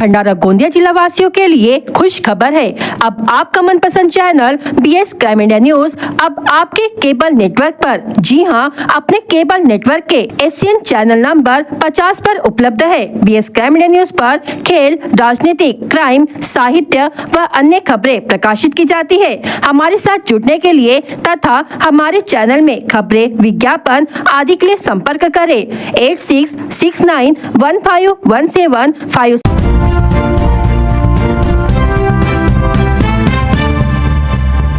भंडारा गोंदिया जिला वासियों के लिए खुश खबर है। अब आपका मनपसंद channel BS crime India news अब आपके केबल नेटवर्क पर, जी हां, अपने केबल नेटवर्क के एशियन चैनल नंबर 50 पर उपलब्ध है। BS क्राइम इंडिया न्यूज पर खेल, राजनीतिक, क्राइम, साहित्य व अन्य खबरें प्रकाशित की जाती है। हमारे साथ जुड़ने के लिए तथा हमारे चैनल में खबरें, विज्ञापन आदि के लिए संपर्क करें 8669151755।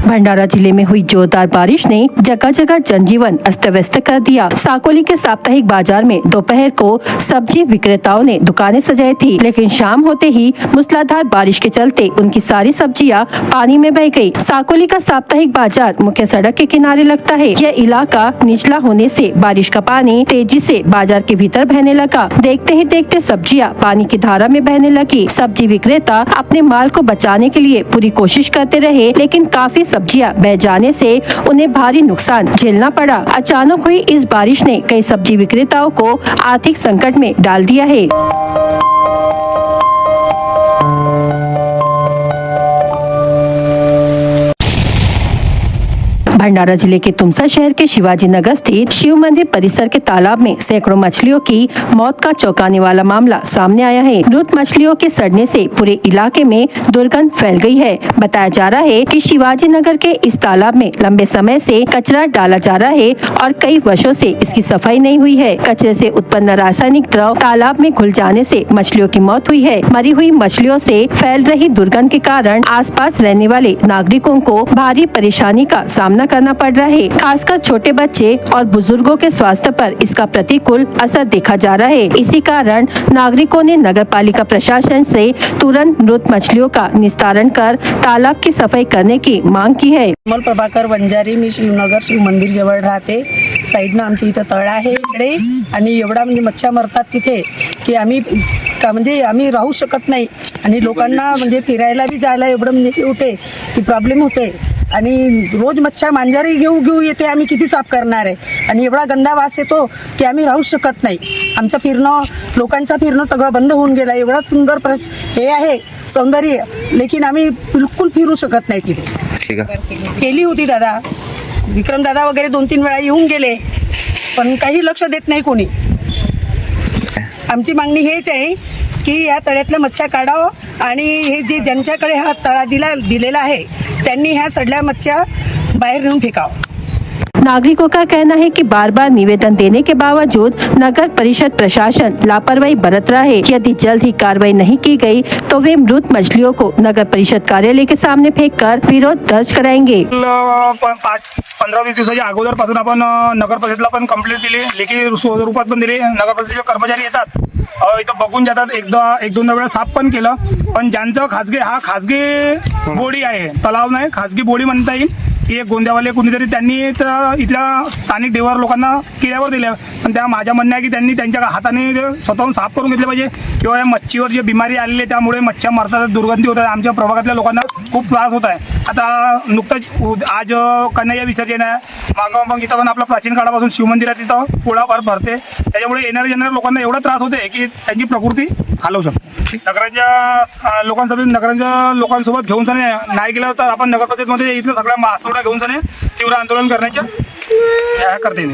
भंडारा जिले में हुई जोरदार बारिश ने जगह जगह जनजीवन अस्त व्यस्त कर दिया। साकोली के साप्ताहिक बाजार में दोपहर को सब्जी विक्रेताओं ने दुकानें सजाई थी, लेकिन शाम होते ही मूसलाधार बारिश के चलते उनकी सारी सब्जियां पानी में बह गई। साकोली का साप्ताहिक बाजार मुख्य सड़क के किनारे लगता है। यह इलाका निचला होने से बारिश का पानी तेजी से बाजार के भीतर बहने लगा। देखते ही देखते सब्जियां पानी की धारा में बहने लगी। सब्जी विक्रेता अपने माल को बचाने के लिए पूरी कोशिश करते रहे, लेकिन काफी सब्जियां बह जाने से उन्हें भारी नुकसान झेलना पड़ा। अचानक हुई इस बारिश ने कई सब्जी विक्रेताओं को आर्थिक संकट में डाल दिया है। भंडारा जिले के तुमसा शहर के शिवाजी नगर स्थित शिव मंदिर परिसर के तालाब में सैकड़ों मछलियों की मौत का चौंकाने वाला मामला सामने आया है। मृत मछलियों के सड़ने से पूरे इलाके में दुर्गंध फैल गई है। बताया जा रहा है कि शिवाजी नगर के इस तालाब में लंबे समय से कचरा डाला जा रहा है और कई वर्षों से इसकी सफाई नहीं हुई है। कचरे से उत्पन्न रासायनिक द्रव तालाब में घुल जाने से मछलियों की मौत हुई है। मरी हुई मछलियों से फैल रही दुर्गंध के कारण आसपास रहने वाले नागरिकों को भारी परेशानी का सामना करना पड़ रहा है। खासकर छोटे बच्चे और बुजुर्गों के स्वास्थ्य पर इसका प्रतिकूल असर देखा जा रहा है। इसी कारण नागरिकों ने नगर पालिका प्रशासन से तुरंत मृत मछलियों का निस्तारण कर तालाब की सफाई करने की मांग की है। कमल प्रभाकर वंजारी, मी शिवनगर शिव मंदिर जवळ राहते। साईडनं आमच्या इथं तळ आहे इकडे आणि एवढा म्हणजे मच्छा मरतात तिथे की आम्ही राहू शकत नाही आणि लोकांना म्हणजे फिरायला बी जायला एवढं म्हणजे होते की प्रॉब्लेम होते आणि रोज मच्छा मांजारी घेऊ येते। आम्ही किती साफ करणार आहे आणि एवढा गंदा वास येतो की आम्ही राहू शकत नाही। आमचं फिरणं, लोकांचं फिरणं सगळं बंद होऊन गेलं। एवढा सुंदर हे आहे सौंदर्य, लेकिन आम्ही बिलकुल फिरू शकत नाही तिथे। केली होती दादा, विक्रम दादा वगैरे 2-3 वेळा येऊन गेले, पण काही लक्ष देत नाही कोणी। आमची मागणी हेच आहे की या तळ्यातल्या मच्छा काढावं आणि हे जे ज्यांच्याकडे हा तळा दिलेला आहे त्यांनी ह्या सडल्या मच्छा बाहेर नेऊन फेकावं। नागरिकों का कहना है कि बार बार निवेदन देने के बावजूद नगर परिषद प्रशासन लापरवाही बरत रहा है। यदि जल्द ही कार्रवाई नहीं की गई तो वे मृत मछलियों को नगर परिषद कार्यालय के सामने फेंककर विरोध दर्ज कराएंगे। 15-20 दिवसाच्या अगोदरपासून आपण नगर परिषदला पण कंप्लेंट दिली, लेखी स्वरूपात पण दिली। नगर परिषदेचे कर्मचारी येतात, इथं बघून जातात, एक दोनदा वेळा साफ पण केलं, पण ज्यांचं खाजगी बोडी आहे, तलाव नाही, खाजगी बोडी म्हणता येईल, की गोंदियावाले कुणीतरी त्यांनी इथल्या स्थानिक डेवर लोकांना किल्ल्यावर दिल्या, पण त्या माझ्या म्हणणं आहे की त्यांनी त्यांच्या हाताने स्वतःहून साफ करून घेतले पाहिजे, किंवा या मच्छीवर जे बिमारी आलेली आहे त्यामुळे मच्छ्या मरतात, दुर्गंधी होत आहे, आमच्या प्रभागातल्या लोकांना खूप त्रास होत आहे। आता नुकतंच आज कन्हैया विसर्जन आहे, मागं मग इथं पण आपला प्राचीन काळापासून शिवमंदिरात इथं पोळा भरते, त्याच्यामुळे येणाऱ्या लोकांना एवढा त्रास होते की त्यांची प्रकृती हालवू शकते। नगरांच्या लोकांसोबत घेऊन जाणे नाही गेलं तर आपण नगर परिषदेमध्ये इथलं सगळ्या मासोडा घेऊन जाणे तीव्र आंदोलन करण्याच्या करते।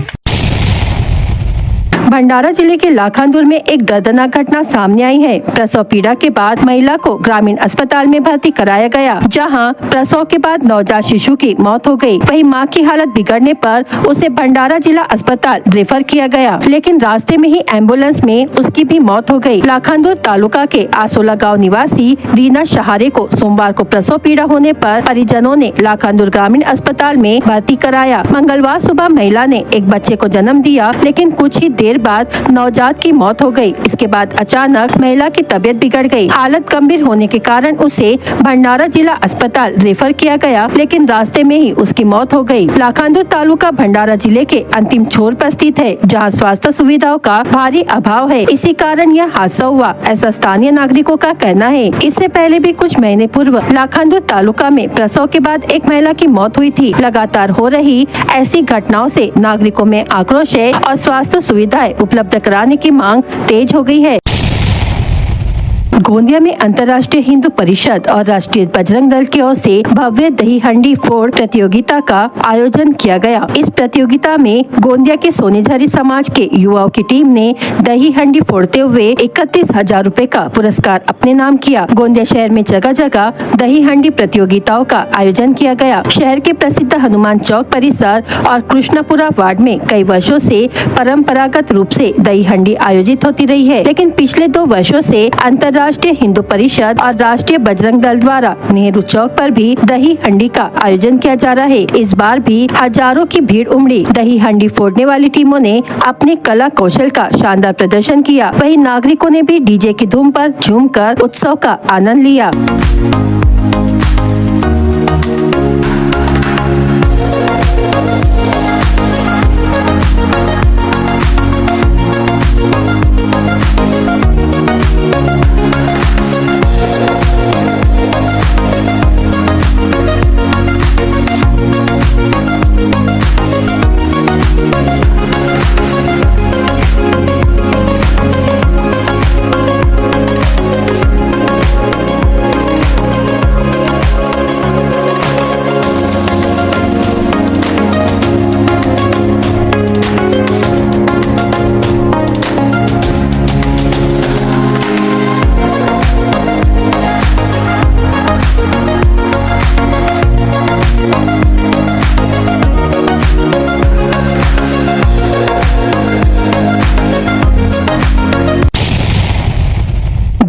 भंडारा जिले के लाखांदूर में एक दर्दनाक घटना सामने आई है। प्रसव पीड़ा के बाद महिला को ग्रामीण अस्पताल में भर्ती कराया गया, जहां प्रसव के बाद नवजात शिशु की मौत हो गई। वहीं मां की हालत बिगड़ने पर उसे भंडारा जिला अस्पताल रेफर किया गया, लेकिन रास्ते में ही एम्बुलेंस में उसकी भी मौत हो गई। लाखांदूर तालुका के आसोला गाँव निवासी रीना शहारे को सोमवार को प्रसव पीड़ा होने पर परिजनों ने लाखांदूर ग्रामीण अस्पताल में भर्ती कराया। मंगलवार सुबह महिला ने एक बच्चे को जन्म दिया, लेकिन कुछ ही देर बाद नवजात की मौत हो गई। इसके बाद अचानक महिला की तबीयत बिगड़ गई। हालत गंभीर होने के कारण उसे भंडारा जिला अस्पताल रेफर किया गया, लेकिन रास्ते में ही उसकी मौत हो गई। लाखांदूर तालुका भंडारा जिले के अंतिम छोर पर स्थित है, जहां स्वास्थ्य सुविधाओं का भारी अभाव है। इसी कारण यह हादसा हुआ, ऐसा स्थानीय नागरिकों का कहना है। इससे पहले भी कुछ महीने पूर्व लाखांदूर तालुका में प्रसव के बाद एक महिला की मौत हुई थी। लगातार हो रही ऐसी घटनाओं से नागरिकों में आक्रोश है और स्वास्थ्य सुविधाएं उपलब्ध कराने की मांग तेज हो गई है। गोंदिया में अंतर्राष्ट्रीय हिंदू परिषद और राष्ट्रीय बजरंग दल की ओर से भव्य दही हंडी फोड़ प्रतियोगिता का आयोजन किया गया। इस प्रतियोगिता में गोंदिया के सोनेझरी समाज के युवाओं की टीम ने दही हंडी फोड़ते हुए 31,000 रुपए का पुरस्कार अपने नाम किया। गोंदिया शहर में जगह जगह दही हंडी प्रतियोगिताओं का आयोजन किया गया। शहर के प्रसिद्ध हनुमान चौक परिसर और कृष्णापुरा वार्ड में कई वर्षों से परंपरागत रूप से दही हंडी आयोजित होती रही है, लेकिन पिछले 2 वर्षों से अंतर्राष्ट्रीय हिंदू परिषद और राष्ट्रीय बजरंग दल द्वारा नेहरू चौक पर भी दही हंडी का आयोजन किया जा रहा है। इस बार भी हजारों की भीड़ उमड़ी। दही हंडी फोड़ने वाली टीमों ने अपने कला कौशल का शानदार प्रदर्शन किया। वहीं नागरिकों ने भी डीजे की धूम पर झूमकर उत्सव का आनंद लिया।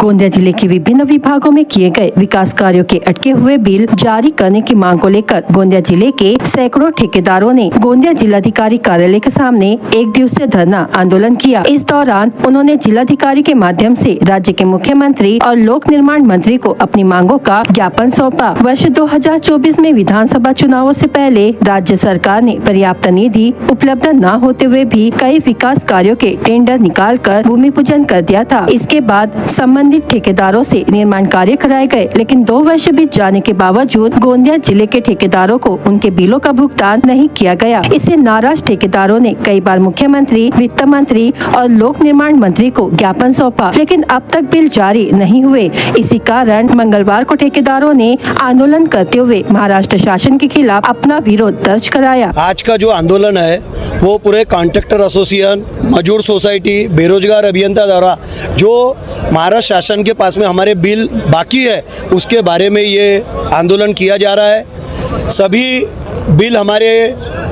गोंदिया जिले के विभिन्न विभागों में किए गए विकास कार्यों के अटके हुए बिल जारी करने की मांग को लेकर गोंदिया जिले के सैकड़ों ठेकेदारों ने गोंदिया जिलाधिकारी कार्यालय के सामने 1 दिवसीय धरना आंदोलन किया। इस दौरान उन्होंने जिलाधिकारी के माध्यम से राज्य के मुख्यमंत्री और लोक निर्माण मंत्री को अपनी मांगों का ज्ञापन सौंपा। वर्ष 2024 में विधानसभा चुनावों से पहले राज्य सरकार ने पर्याप्त निधि उपलब्ध न होते हुए भी कई विकास कार्यों के टेंडर निकाल कर भूमि पूजन कर दिया था। इसके बाद संबंधित ठेकेदारों से निर्माण कार्य कराए गए, लेकिन 2 वर्ष बीत जाने के बावजूद गोंदिया जिले के ठेकेदारों को उनके बिलों का भुगतान नहीं किया गया। इससे नाराज ठेकेदारों ने कई बार मुख्यमंत्री, वित्त मंत्री और लोक निर्माण मंत्री को ज्ञापन सौंपा, लेकिन अब तक बिल जारी नहीं हुए। इसी कारण मंगलवार को ठेकेदारों ने आंदोलन करते हुए महाराष्ट्र शासन के खिलाफ अपना विरोध दर्ज कराया। आज का जो आंदोलन है वो पूरे कॉन्ट्रैक्टर एसोसिएशन, मजदूर सोसाइटी, बेरोजगार अभियंता द्वारा जो महाराष्ट्र शासन के पास में हमारे बिल बाकी है उसके बारे में ये आंदोलन किया जा रहा है। सभी बिल हमारे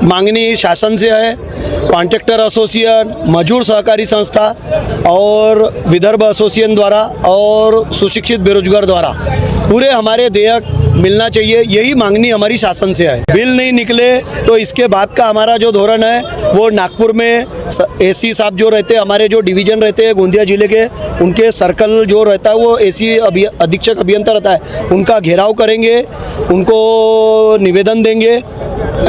मांगनी शासन से है। कॉन्ट्रैक्टर एसोसिएशन, मजदूर सहकारी संस्था और विदर्भ एसोसिएशन द्वारा और सुशिक्षित बेरोजगार द्वारा पूरे हमारे देयक मिलना चाहिए, यही मांगनी हमारी शासन से है। बिल नहीं निकले तो इसके बाद का हमारा जो धोरण है वो नागपुर में एसी साहब जो रहते हैं, हमारे जो डिवीज़न रहते हैं गोंदिया जिले के, उनके सर्कल जो रहता है वो एसी अधीक्षक अभियंता रहता है, उनका घेराव करेंगे, उनको निवेदन देंगे,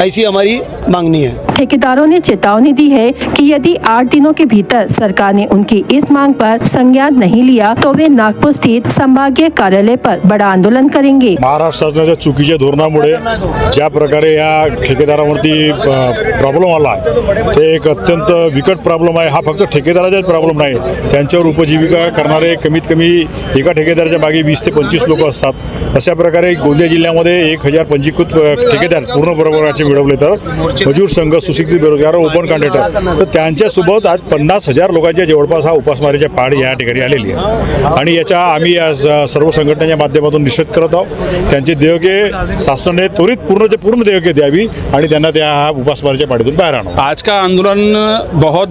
ऐसी हमारी मांगनी है। ठेकेदारों ने चेतावनी दी है कि यदि 8 दिनों के भीतर सरकार ने उनकी इस मांग पर संज्ञान नहीं लिया तो वे नागपुर स्थित संभागीय कार्यालय पर बड़ा आंदोलन करेंगे। महाराष्ट्र शासनाच्या चुकीच्या धोरणामुळे ज्या प्रकारे या ठेकेदारावरती प्रॉब्लेम आला ते एक अत्यंत विकट प्रॉब्लेम आहे। हा फक्त ठेकेदाराचाच प्रॉब्लेम नाही, त्यांच्यावर उपजीविका करणारे कमीत कमी एका ठेकेदाराच्या मागे 20 ते 25 लोक असतात। अशा प्रकारे गोंदिया जिल्ह्यामध्ये 1000 पंजीकृत ठेकेदार पूर्ण बरोबराचे मिळवले तर मजूर संघ, सुशिक्षित बेरोजगार, ओपन कॉन्ट्रॅक्टर, तर त्यांच्यासोबत आज 50,000 लोकांच्या जवळपास हा उपासमारीच्या पाड या ठिकाणी आलेली आहे आणि याचा आम्ही आज सर्व संघटनांच्या माध्यमातून निषेध करत आहोत। त्यांचे देयके शासनाने त्वरित पूर्ण देयके द्यावी आणि त्यांना त्या उपासमारीच्या पाडीतून बाहेर आणावं। आज का आंदोलन बहुत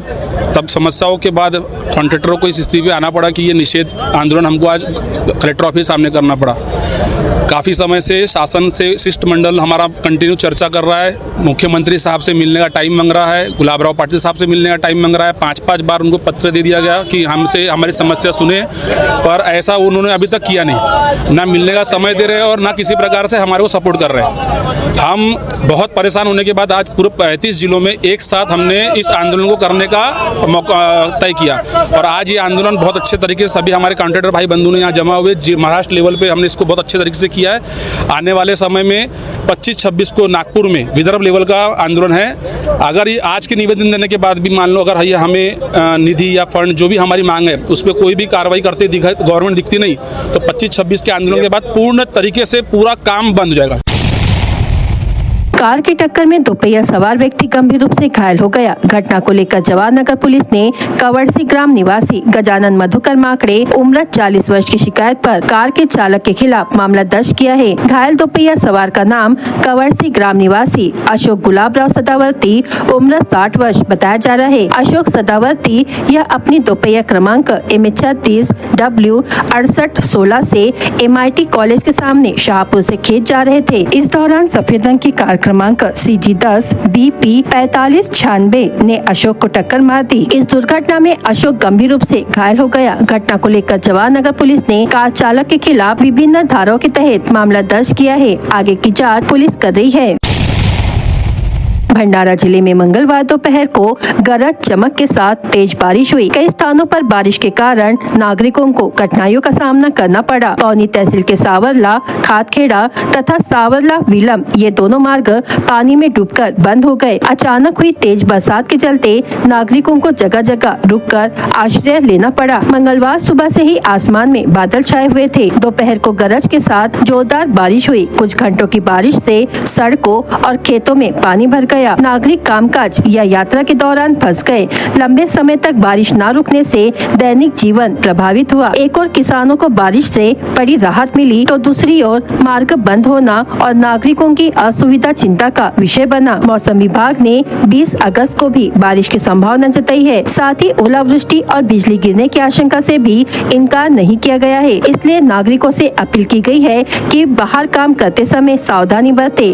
तब समस्याओं के बाद कॉन्ट्रैक्टरों को इस स्थिति में आना पड़ा कि ये निषेध आंदोलन हमको आज कलेक्टर ऑफिस सामने करना पड़ा। काफ़ी समय से शासन से शिष्टमंडल हमारा कंटिन्यू चर्चा कर रहा है, मुख्यमंत्री साहब से मिलने का टाइम मांग रहा है, गुलाबराव पाटिल साहब से मिलने का टाइम मांग रहा है। 5-5 बार उनको पत्र दे दिया गया कि हमसे हमारी समस्या सुने, पर ऐसा उन्होंने अभी तक किया नहीं। ना मिलने का समय दे रहे हैं और ना किसी प्रकार से हमारे को सपोर्ट कर रहे हैं। हम बहुत परेशान होने के बाद आज पूरे 35 जिलों में एक साथ हमने इस आंदोलन को करने का मौका तय किया और आज ये आंदोलन बहुत अच्छे तरीके से सभी हमारे कॉन्ट्रैक्टर भाई बंधु ने यहाँ जमा हुए। महाराष्ट्र लेवल पे हमने इसको बहुत अच्छे तरीके से किया है। आने वाले समय में 25-26 को नागपुर में विदर्भ लेवल का आंदोलन है। अगर ये आज के निवेदन देने के बाद भी मान लो अगर ये हमें निधि या फंड जो भी हमारी मांग है उस पर कोई भी कार्रवाई करते गवर्नमेंट दिखती नहीं, तो 25-26 के आंदोलन के बाद पूर्ण तरीके से पूरा काम बंद हो जाएगा। कार की टक्कर में दोपहिया सवार व्यक्ति गंभीर रूप से घायल हो गया। घटना को लेकर जवाहर नगर पुलिस ने कवड़सी ग्राम निवासी गजानन मधुकर माकड़े उम्र 40 वर्ष की शिकायत पर कार के चालक के खिलाफ मामला दर्ज किया है। घायल दोपहिया सवार का नाम कवड़सी ग्राम निवासी अशोक गुलाबराव सदावर्ती उम्र 60 वर्ष बताया जा रहा है। अशोक सदावर्ती यह अपनी दोपहिया क्रमांक MH36W 6816 से MIT कॉलेज के सामने शाहपुर से खेत जा रहे थे। इस दौरान सफेद रंग की कार क्रमांक CG10 BP 4596 ने अशोक को टक्कर मार दी। इस दुर्घटना में अशोक गंभीर रूप से घायल हो गया। घटना को लेकर जवाहर नगर पुलिस ने कार चालक के खिलाफ विभिन्न धाराओं के तहत मामला दर्ज किया है। आगे की जांच पुलिस कर रही है। भंडारा जिले में मंगलवार दोपहर को गरज चमक के साथ तेज बारिश हुई। कई स्थानों पर बारिश के कारण नागरिकों को कठिनाइयों का सामना करना पड़ा। पौनी तहसील के सावरला खातखेड़ा तथा सावरला विलम ये दोनों मार्ग पानी में डूबकर बंद हो गए। अचानक हुई तेज बरसात के चलते नागरिकों को जगह जगह रुककर आश्रय लेना पड़ा। मंगलवार सुबह से ही आसमान में बादल छाए हुए थे। दोपहर को गरज के साथ जोरदार बारिश हुई। कुछ घंटों की बारिश से सड़कों और खेतों में पानी भर गया। नागरिक कामकाज या यात्रा के दौरान फंस गए। लंबे समय तक बारिश न रुकने से दैनिक जीवन प्रभावित हुआ। एक और किसानों को बारिश से बड़ी राहत मिली तो दूसरी ओर मार्ग बंद होना और नागरिकों की असुविधा चिंता का विषय बना। मौसम विभाग ने 20 अगस्त को भी बारिश की संभावना जताई है। साथ ही ओलावृष्टि और बिजली गिरने की आशंका से भी इनकार नहीं किया गया है। इसलिए नागरिकों से अपील की गई है कि बाहर काम करते समय सावधानी बरते।